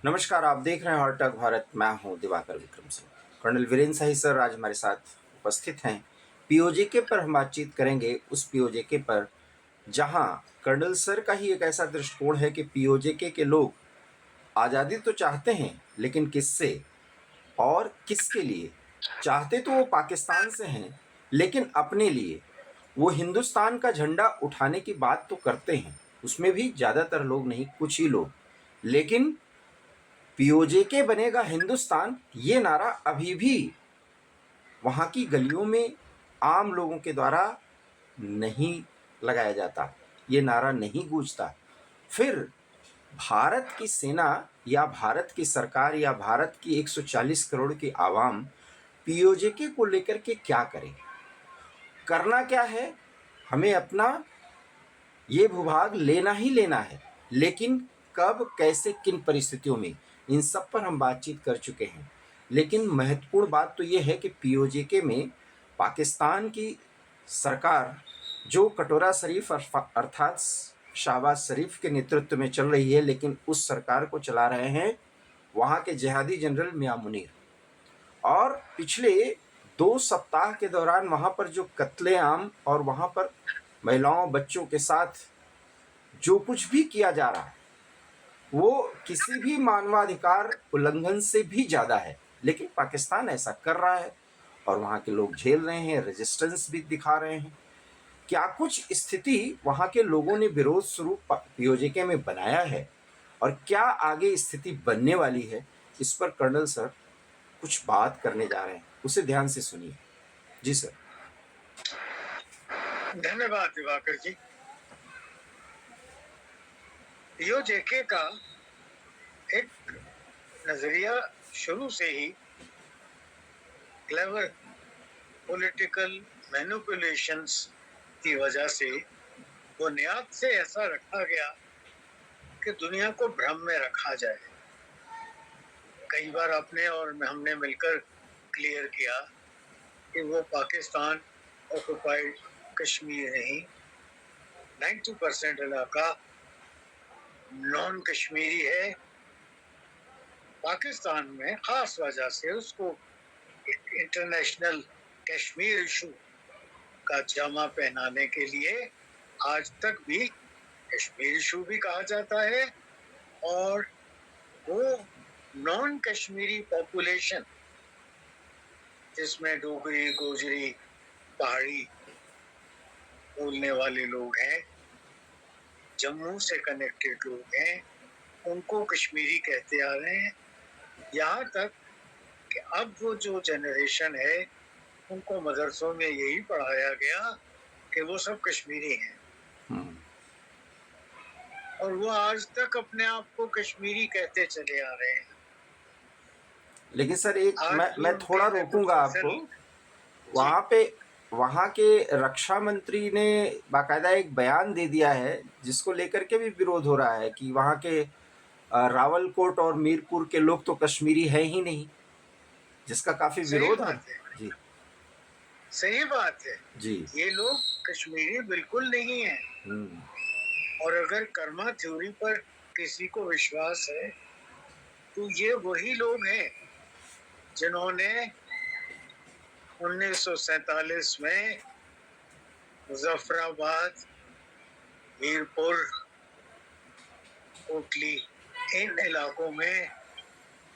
नमस्कार, आप देख रहे हैं हॉट टॉक भारत। मैं हूं दिवाकर विक्रम सिंह। कर्नल वीरेंद्र शाही सर आज हमारे साथ उपस्थित हैं। पीओजेके पर हम बातचीत करेंगे, उस पीओजेके पर जहां कर्नल सर का ही एक ऐसा दृष्टिकोण है कि पीओजेके के लोग आज़ादी तो चाहते हैं, लेकिन किससे और किसके लिए? चाहते तो वो पाकिस्तान से हैं, लेकिन अपने लिए। वो हिंदुस्तान का झंडा उठाने की बात तो करते हैं, उसमें भी ज़्यादातर लोग नहीं, कुछ ही लोग। लेकिन पीओजेके बनेगा हिंदुस्तान, ये नारा अभी भी वहाँ की गलियों में आम लोगों के द्वारा नहीं लगाया जाता, ये नारा नहीं गूंजता। फिर भारत की सेना या भारत की सरकार या भारत की 140 करोड़ की आवाम पीओजेके को लेकर के क्या करे? करना क्या है? हमें अपना ये भूभाग लेना ही लेना है, लेकिन कब, कैसे, किन परिस्थितियों में, इन सब पर हम बातचीत कर चुके हैं। लेकिन महत्वपूर्ण बात तो ये है कि पीओजेके में पाकिस्तान की सरकार जो कटोरा शरीफ अर्थात शहबाज शरीफ के नेतृत्व में चल रही है, लेकिन उस सरकार को चला रहे हैं वहाँ के जिहादी जनरल मियां मुनीर। और पिछले 2 सप्ताह के दौरान वहाँ पर जो कत्लेआम और वहाँ पर महिलाओं बच्चों के साथ जो कुछ भी किया जा रहा है वो किसी भी मानवाधिकार उल्लंघन से भी ज़्यादा है, लेकिन पाकिस्तान ऐसा कर रहा है और वहाँ के लोग झेल रहे हैं, रेजिस्टेंस भी दिखा रहे हैं। क्या कुछ स्थिति वहाँ के लोगों ने विरोध स्वरूप पीओजेके में बनाया है और क्या आगे स्थिति बनने वाली है, इस पर कर्नल सर कुछ बात करने जा रहे हैं, उसे ध्यान से सुनिए। जी सर। धन्यवाद दिवाकर जी। पीओजेके का एक नजरिया शुरू से ही क्लेवर पॉलिटिकल मैनिपुलेशंस की वजह से बुनियाद से ऐसा रखा गया कि दुनिया को भ्रम में रखा जाए। कई बार आपने और हमने मिलकर क्लियर किया कि वो पाकिस्तान ऑक्युपाइड कश्मीर नहीं, 90% इलाका नॉन कश्मीरी है। पाकिस्तान में खास वजह से उसको इंटरनेशनल कश्मीर इशू का जामा पहनाने के लिए आज तक भी कश्मीर इशू भी कहा जाता है। और वो नॉन कश्मीरी पॉपुलेशन जिसमें डोगरी, गोजरी, पहाड़ी बोलने वाले लोग हैं, जम्मू से कनेक्टेड लोग हैं, उनको कश्मीरी कहते आ रहे हैं। यहाँ तक कि अब वो जो जनरेशन है उनको मदरसों में यही पढ़ाया गया कि वो सब कश्मीरी हैं और वो आज तक अपने आप को कश्मीरी कहते चले आ रहे हैं। लेकिन सर एक मैं थोड़ा रोकूंगा आपको। वहाँ के रक्षा मंत्री ने बाकायदा एक बयान दे दिया है जिसको लेकर के भी विरोध हो रहा है कि वहाँ के रावलकोट और मीरपुर के लोग तो कश्मीरी है ही नहीं, जिसका काफी विरोध है। जी, सही बात है जी। ये लोग कश्मीरी बिल्कुल नहीं है। और अगर कर्मा थ्योरी पर किसी को विश्वास है तो ये वही लोग हैं जिन्होंने 1947 में मुजफ्फराबाद, मीरपुर, कोटली इन इलाकों में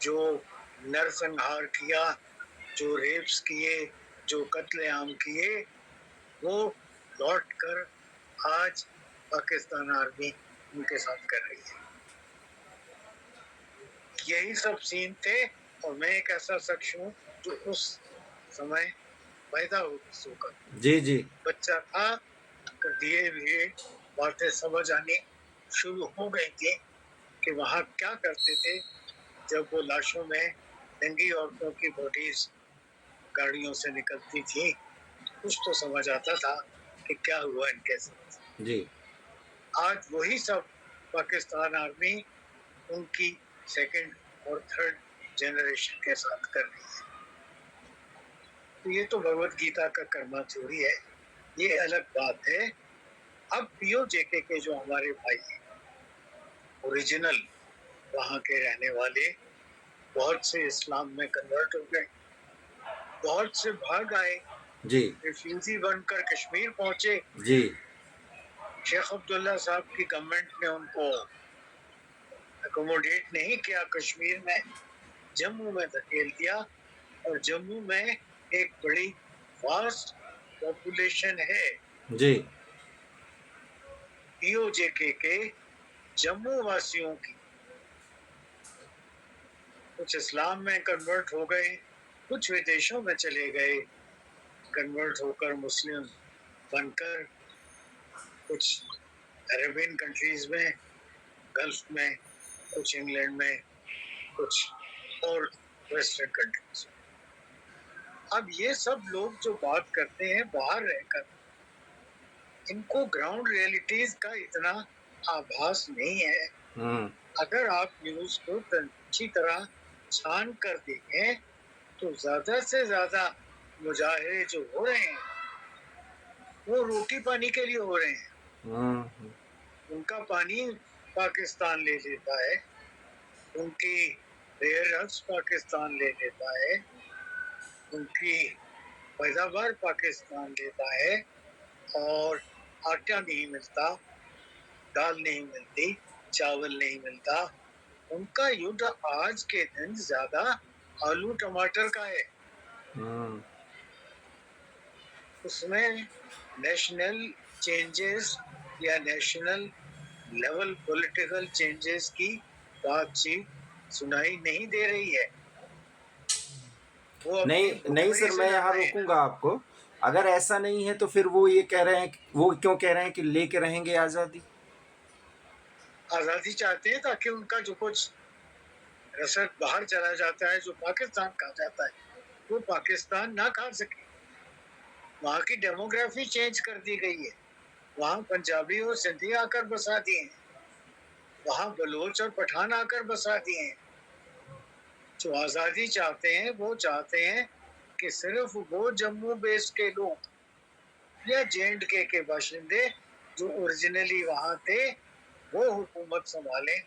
जो नरसंहार किया, जो रेप्स किए, जो कत्लेआम किए, वो लौट कर आज पाकिस्तान आर्मी उनके साथ कर रही है। यही सब सीन थे और मैं एक ऐसा शख्स हूँ जो उस समय पैदा होकर जी जी बच्चा था। धीरे धीरे बातें समझ आनी शुरू हो गई थी कि वहाँ क्या करते थे जब वो लाशों में नंगी औरतों की बॉडीज गाड़ियों से निकलती थी। कुछ तो समझ आता था कि क्या हुआ इनके साथ। जी। आज वही सब पाकिस्तान आर्मी उनकी सेकंड और थर्ड जनरेशन के साथ कर रही है। तो ये तो भगवत गीता का कर्मा थ्योरी है, ये अलग बात है। अब पीओजेके के जो हमारे भाई हैं ओरिजिनल वहाँ के रहने वाले बहुत से इस्लाम में कन्वर्ट हो गए, बहुत से भाग आए, जी रिफ्यूजी बनकर कश्मीर पहुंचे। जी शेख अब्दुल्ला साहब की गवर्नमेंट ने उनको अकोमोडेट नहीं किया, कश्मीर में जम्मू में धकेल दिया, और जम्मू में एक बड़ी वास्ट पॉपुलेशन है जी पीओजेके के जम्मू वासियों की। कुछ इस्लाम में कन्वर्ट हो गए, कुछ विदेशों में चले गए कन्वर्ट होकर, मुस्लिम बनकर, कुछ अरेबियन कंट्रीज में, गल्फ में, कुछ इंग्लैंड में, कुछ और वेस्टर्न कंट्रीज। अब ये सब लोग जो बात करते हैं बाहर रहकर, इनको ग्राउंड रियलिटीज का इतना आभास नहीं है। हम्म अगर आप न्यूज को अच्छी तरह छान कर देखें तो ज्यादा से ज्यादा मुजाहरे जो हो रहे हैं वो रोटी पानी के लिए हो रहे हैं। हम्म उनका पानी पाकिस्तान ले लेता है, उनकी रेयर अर्थ पाकिस्तान ले लेता है, उनकी पैदावार पाकिस्तान लेता है, और आटा नहीं मिलता, दाल नहीं मिलती, चावल नहीं मिलता। उनका युद्ध आज के दिन ज्यादा आलू टमाटर का है। हम्म उसमें नेशनल चेंजेस या नेशनल लेवल पॉलिटिकल चेंजेस की बातचीत सुनाई नहीं दे रही है। वो अपनी नहीं नहीं भुखमरी सर, से मैं लड़ यहाँ रहे हैं। रोकूंगा आपको। अगर ऐसा नहीं है तो फिर वो ये कह रहे हैं, वो क्यों कह रहे हैं कि लेके रहेंगे आज़ादी? आजादी चाहते हैं ताकि उनका जो कुछ रसद बाहर चला जाता है, जो पाकिस्तान खा जाता है, वो पाकिस्तान ना खा सके। वहाँ की डेमोग्राफी चेंज कर दी गई है, वहाँ पंजाबी और सिंधी आकर बसा दिए हैं, वहाँ बलोच और पठान आकर बसा दिए हैं। जो आजादी चाहते हैं वो चाहते हैं कि सिर्फ वो जम्मू बेस के लोग या जे के बाशिंदे जो ओरिजिनली वहाँ थे वो हुकूमत संभालें,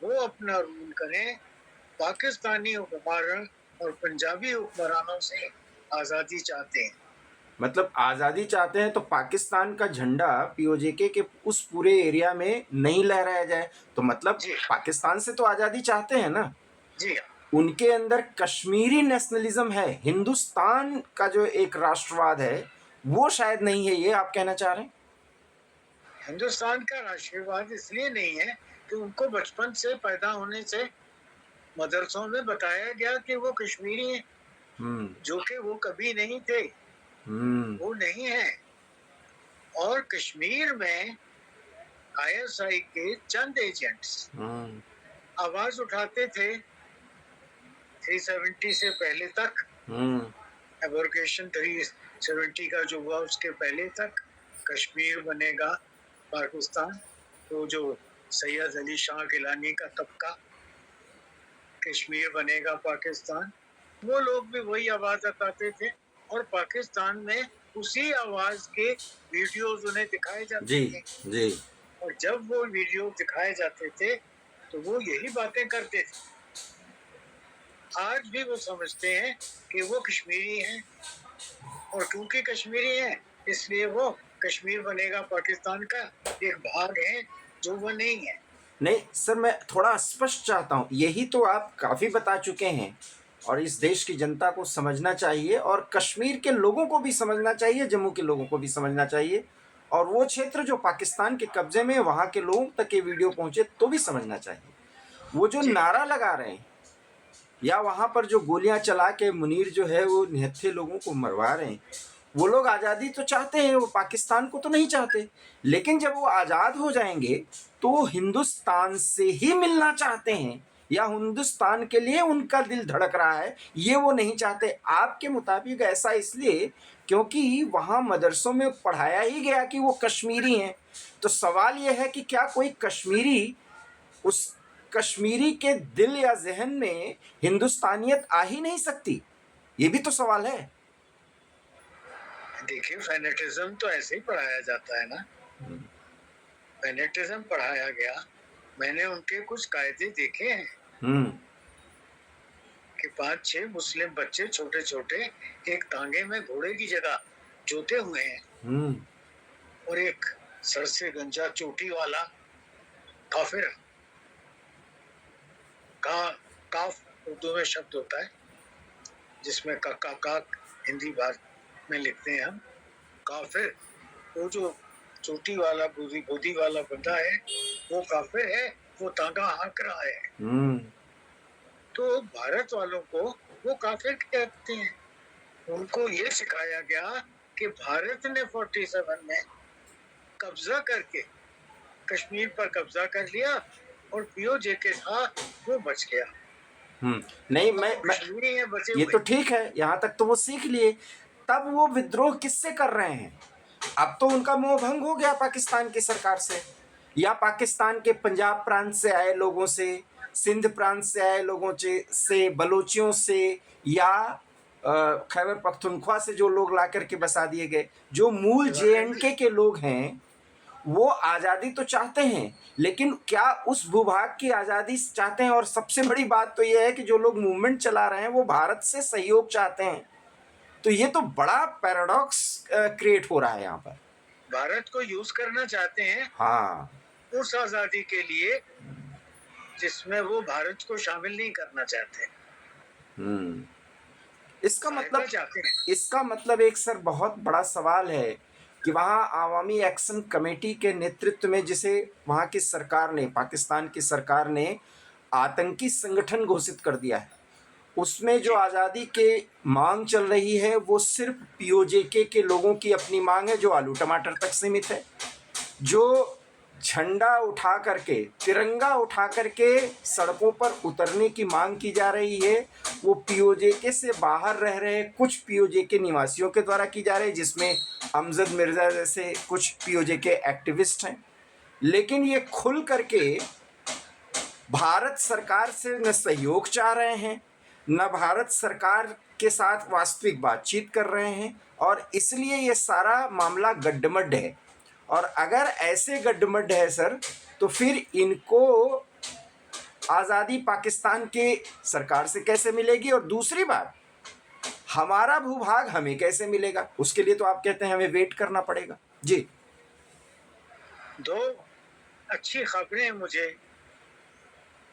वो अपना रूल करें। पाकिस्तानी हुक्मरान और पंजाबी हुक्मरानों से आज़ादी चाहते हैं। मतलब आज़ादी चाहते हैं तो पाकिस्तान का झंडा पीओजेके के उस पूरे एरिया में नहीं लहराया जाए, तो मतलब जी पाकिस्तान से तो आज़ादी चाहते हैं ना। जी हाँ, उनके अंदर कश्मीरी नेशनलिज्म है, हिंदुस्तान का जो एक राष्ट्रवाद है वो शायद नहीं है, ये आप कहना चाह रहे हैं? हिंदुस्तान का राष्ट्रवाद इसलिए नहीं है कि उनको बचपन से पैदा होने से मदरसों में बताया गया कि वो कश्मीरी हैं, जो कि वो कभी नहीं थे, वो नहीं है। और कश्मीर में आईएसआई के चंद एजेंट्स आवाज उठाते थे 370 से पहले तक, एबोर्गेशन 370 का जो हुआ उसके पहले तक, कश्मीर बनेगा पाकिस्तान। तो जो सैयद अली शाह गिलानी का तबका, कश्मीर बनेगा पाकिस्तान, वो लोग भी वही आवाज उठाते थे, और पाकिस्तान में उसी आवाज के वीडियोस उन्हें दिखाए जाते जी थे। जी और जब वो वीडियो दिखाए जाते थे तो वो यही बातें करते थे। आज भी वो समझते हैं कि वो कश्मीरी हैं, और क्योंकि कश्मीरी हैं इसलिए वो कश्मीर बनेगा पाकिस्तान का एक भाग है, जो वो नहीं है। नहीं सर, मैं थोड़ा स्पष्ट चाहता हूँ, यही तो आप काफ़ी बता चुके हैं और इस देश की जनता को समझना चाहिए और कश्मीर के लोगों को भी समझना चाहिए, जम्मू के लोगों को भी समझना चाहिए, और वो क्षेत्र जो पाकिस्तान के कब्जे में है वहाँ के लोगों तक ये वीडियो पहुँचे तो भी समझना चाहिए। वो जो जी नारा लगा रहे हैं या वहाँ पर जो गोलियां चला के मुनीर जो है वो निहत्थे लोगों को मरवा रहे हैं, वो लोग आज़ादी तो चाहते हैं, वो पाकिस्तान को तो नहीं चाहते, लेकिन जब वो आज़ाद हो जाएंगे तो वो हिंदुस्तान से ही मिलना चाहते हैं या हिंदुस्तान के लिए उनका दिल धड़क रहा है, ये वो नहीं चाहते। आपके मुताबिक ऐसा इसलिए क्योंकि वहाँ मदरसों में पढ़ाया ही गया कि वो कश्मीरी हैं। तो सवाल ये है कि क्या कोई कश्मीरी, उस कश्मीरी के दिल या जहन में हिंदुस्तानियत आ ही नहीं सकती? ये भी तो सवाल है। देखिए, फेनेटिज्म तो ऐसे ही पढ़ाया जाता है ना, फेनेटिज्म पढ़ाया गया मैंने उनके कुछ कायदे देखे हैं हम्म कि 5-6 मुस्लिम बच्चे छोटे छोटे एक तांगे में घोड़े की जगह जोते हुए हैं हम्म और एक सर से गंजा चोटी वाला काफिर का काफ उर्दू में शब्द होता है जिसमें कक्का काक हिंदी भाषा में लिखते हैं हम काफिर। वो जो चोटी वाला बूदी बूदी वाला बंदा है वो काफिर है, वो तांगा हाँक रहा है। हम्म तो भारत वालों को वो काफिर कहते हैं। उनको ये सिखाया गया कि भारत ने 47 में कब्जा करके कश्मीर पर कब्जा कर लिया और पीओजे के साथ वो बच गया। नहीं, अब मैं कश्मीरी है बचे ये हुए। तो ठीक है, यहाँ तक तो वो सीख लिए। तब वो विद्रोह किससे कर रहे हैं? अब तो उनका मोह भंग हो गया पाकिस्तान की सरकार से, या पाकिस्तान के पंजाब प्रांत से आए लोगों से, सिंध प्रांत से आए लोगों से, बलोचियों से, या खैबर पख्तूनख्वा से जो लोग ला करके बसा दिए गए। जो मूल JNK के लोग हैं वो आज़ादी तो चाहते हैं, लेकिन क्या उस भूभाग की आज़ादी चाहते हैं? और सबसे बड़ी बात तो यह है कि जो लोग मूवमेंट चला रहे हैं वो भारत से सहयोग चाहते हैं। तो ये तो बड़ा पैराडॉक्स क्रिएट हो रहा है यहाँ पर। भारत को यूज करना चाहते हैं हाँ, उस आजादी के लिए जिसमें वो भारत को शामिल नहीं करना चाहते। इसका फायदा मतलब चाहते हैं। इसका मतलब एक सर बहुत बड़ा सवाल है कि वहाँ आवामी एक्शन कमेटी के नेतृत्व में, जिसे वहाँ की सरकार ने, पाकिस्तान की सरकार ने आतंकी संगठन घोषित कर दिया है, उसमें जो आज़ादी के मांग चल रही है वो सिर्फ POJK के लोगों की अपनी मांग है, जो आलू टमाटर तक सीमित है। जो झंडा उठा करके, तिरंगा उठा करके सड़कों पर उतरने की मांग की जा रही है, वो POJK से बाहर रह रहे कुछ POJK निवासियों के द्वारा की जा रही है, जिसमें अमजद मिर्ज़ा जैसे कुछ POJK एक्टिविस्ट हैं। लेकिन ये खुल करके भारत सरकार से न सहयोग चाह रहे हैं, न भारत सरकार के साथ वास्तविक बातचीत कर रहे हैं, और इसलिए ये सारा मामला गड्ढमड्ढ है। और अगर ऐसे गड्ढमड्ढ है सर, तो फिर इनको आज़ादी पाकिस्तान के सरकार से कैसे मिलेगी? और दूसरी बात, हमारा भूभाग हमें कैसे मिलेगा? उसके लिए तो आप कहते हैं हमें वेट करना पड़ेगा। जी, दो अच्छी खबरें मुझे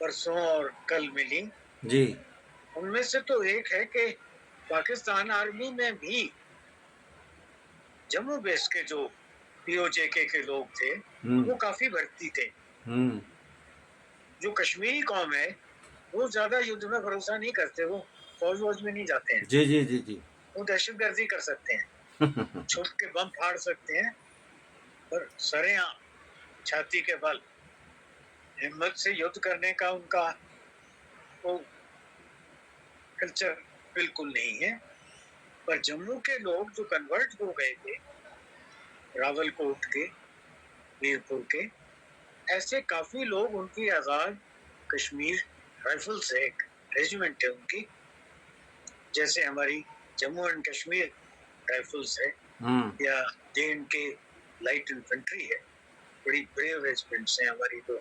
परसों और कल मिली। जी, उनमें से तो एक है कि पाकिस्तान आर्मी में भी जम्मू बेस के जो POJK के लोग थे वो काफी भर्ती थे। जो कश्मीरी कौम है वो ज्यादा युद्ध में भरोसा नहीं करते, वो फौज वौज में नहीं जाते हैं। जी, जी, जी, जी। वो दहशतगर्दी कर सकते हैं, छुप के बम फाड़ सकते हैं, पर सरेआम छाती के बल हिम्मत से युद्ध करने का उनका वो कल्चर बिल्कुल नहीं है। पर जम्मू के लोग जो कन्वर्ट हो गए थे, रावलकोट के, मीरपुर के, ऐसे काफी लोग, उनकी आजाद कश्मीर राइफल्स है, एक रेजिमेंट है उनकी, जैसे हमारी जम्मू एंड कश्मीर राइफल्स है या JNK लाइट इन्फेंट्री है, बड़ी ब्रेव रेजिमेंट्स हैं हमारी। तो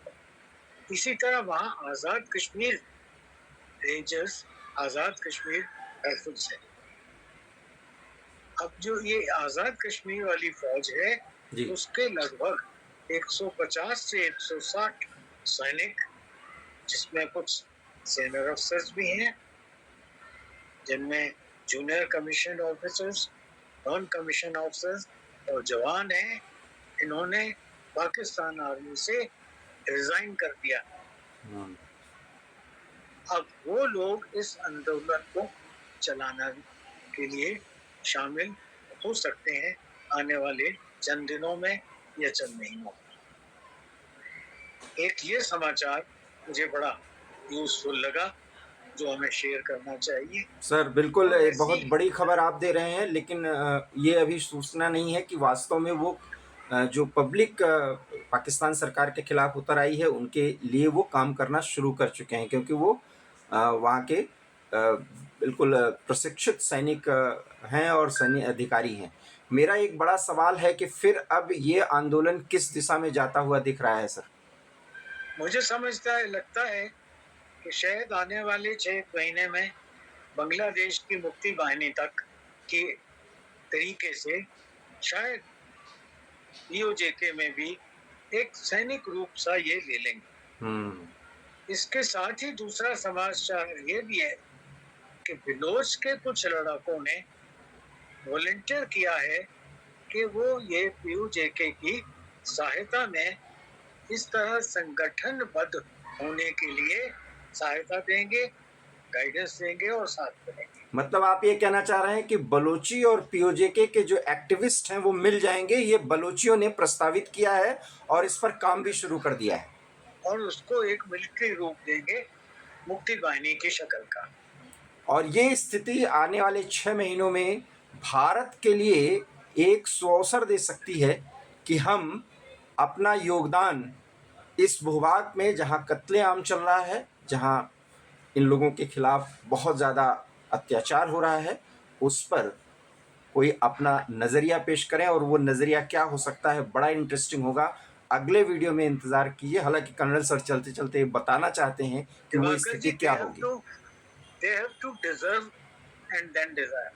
इसी तरह वहाँ आजाद कश्मीर रेंजर्स, आजाद कश्मीर राइफल्स है। अब जो ये आजाद कश्मीर वाली फौज है जी। उसके लगभग 150 से 160 सैनिक, जिसमें कुछ सीनियर अफसर्स भी हैं, जिनमें junior commission officers, non commission officers और जवान हैं, इन्होंने पाकिस्तान आर्मी से रिजाइन कर दिया। अब वो लोग इस आंदोलन को चलाने के लिए शामिल हो सकते हैं आने वाले चंद दिनों में या चंद महीनों में। एक ये समाचार मुझे बड़ा यूजफुल लगा जो हमें शेयर करना चाहिए। सर बिल्कुल, और बहुत बड़ी खबर आप दे रहे हैं, लेकिन ये अभी सूचना नहीं है कि वास्तव में वो जो पब्लिक पाकिस्तान सरकार के खिलाफ उतर आई है उनके लिए वो काम करना शुरू कर चुके हैं, क्योंकि वो वहाँ के बिल्कुल प्रशिक्षित सैनिक हैं और सैन्य अधिकारी हैं। मेरा एक बड़ा सवाल है कि फिर अब ये आंदोलन किस दिशा में जाता हुआ दिख रहा है सर? मुझे लगता है कि शायद आने वाले 6 महीने में बांग्लादेश की मुक्ति वाहिनी तक की तरीके से शायद पीओजेके में भी एक सैनिक रूप सा ये ले लेंगे। इसके साथ ही दूसरा समाचार ये भी है कि बिलोच के कुछ लड़कों ने वॉलंटियर किया है कि वो ये पीओजेके की सहायता में इस तरह संगठनबद्ध होने के लिए सहायता देंगे, गाइडेंस देंगे और साथ करेंगे। मतलब आप ये कहना चाह रहे हैं कि बलोची और पीओजेके के जो एक्टिविस्ट हैं वो मिल जाएंगे, ये बलोचियों ने प्रस्तावित किया है और इस पर काम भी शुरू कर दिया है और उसको एक मिलिट्री रूप देंगे मुक्ति वाहिनी की शक्ल का। और ये स्थिति आने वाले 6 महीनों में भारत के लिए एक सुअवसर दे सकती है कि हम अपना योगदान इस भूभाग में जहाँ कत्लेआम चल रहा है, जहाँ इन लोगों के खिलाफ बहुत ज़्यादा अत्याचार हो रहा है, उस पर कोई अपना नज़रिया पेश करें और वो नज़रिया क्या हो सकता है, बड़ा इंटरेस्टिंग होगा। अगले वीडियो में इंतज़ार कीजिए। हालांकि कर्नल सर चलते चलते बताना चाहते हैं कि वो स्थिति क्या होगी। They have to deserve and then desire.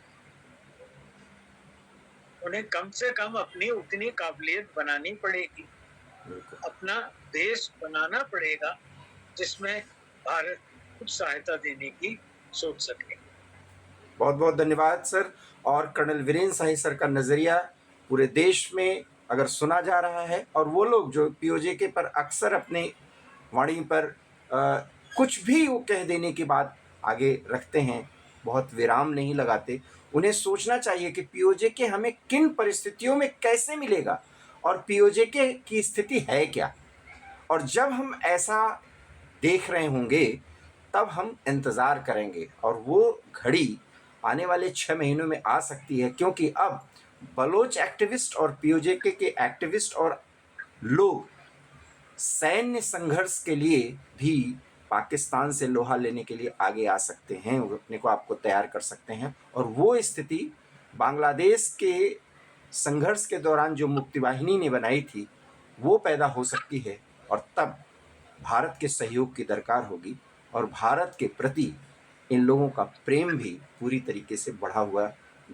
उन्हें कम से कम अपनी उतनी काबिलियत बनानी पड़ेगी, अपना देश बनाना पड़ेगा जिसमें भारत कुछ सहायता देने की सोच सके। बहुत बहुत धन्यवाद सर। और कर्नल वीरेंद्र शाही सर का नज़रिया पूरे देश में अगर सुना जा रहा है और वो लोग जो पीओजेके पर अक्सर अपने वाणी पर कुछ भी वो कह देने की बात आगे रखते हैं, बहुत विराम नहीं लगाते, उन्हें सोचना चाहिए कि पीओजेके हमें किन परिस्थितियों में कैसे मिलेगा और पीओजेके की स्थिति है क्या। और जब हम ऐसा देख रहे होंगे तब हम इंतज़ार करेंगे और वो घड़ी आने वाले 6 महीनों में आ सकती है, क्योंकि अब बलोच एक्टिविस्ट और पीओजेके के एक्टिविस्ट और लोग सैन्य संघर्ष के लिए भी पाकिस्तान से लोहा लेने के लिए आगे आ सकते हैं, वो अपने को आपको तैयार कर सकते हैं। और वो स्थिति बांग्लादेश के संघर्ष के दौरान जो मुक्ति वाहिनी ने बनाई थी वो पैदा हो सकती है और तब भारत के सहयोग की दरकार होगी और भारत के प्रति इन लोगों का प्रेम भी पूरी तरीके से बढ़ा हुआ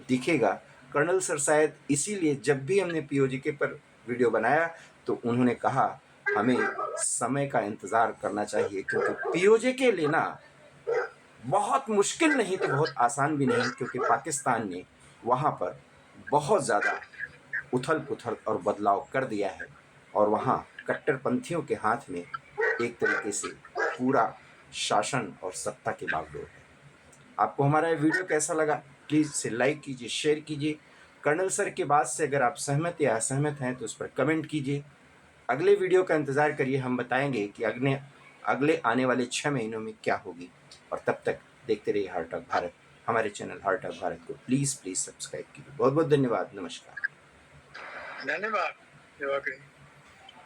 दिखेगा। कर्नल सर शायद इसीलिए जब भी हमने पीओजेके पर वीडियो बनाया तो उन्होंने कहा हमें समय का इंतज़ार करना चाहिए, क्योंकि पीओजेके लेना बहुत मुश्किल नहीं तो बहुत आसान भी नहीं, क्योंकि पाकिस्तान ने वहाँ पर बहुत ज़्यादा उथल पुथल और बदलाव कर दिया है और वहाँ कट्टरपंथियों के हाथ में एक तरीके से पूरा शासन और सत्ता की बागडोर है। आपको हमारा ये वीडियो कैसा लगा, प्लीज़ इसे लाइक कीजिए, शेयर कीजिए। कर्नल सर की बात से अगर आप सहमत या असहमत हैं तो उस पर कमेंट कीजिए। अगले वीडियो का इंतज़ार करिए, हम बताएंगे कि अगले आने वाले 6 महीनों में क्या होगी। और तब तक देखते रहिए हार्ट ऑफ भारत। हमारे चैनल हार्ट ऑफ भारत को प्लीज़ सब्सक्राइब कीजिए। बहुत बहुत धन्यवाद। नमस्कार। धन्यवाद।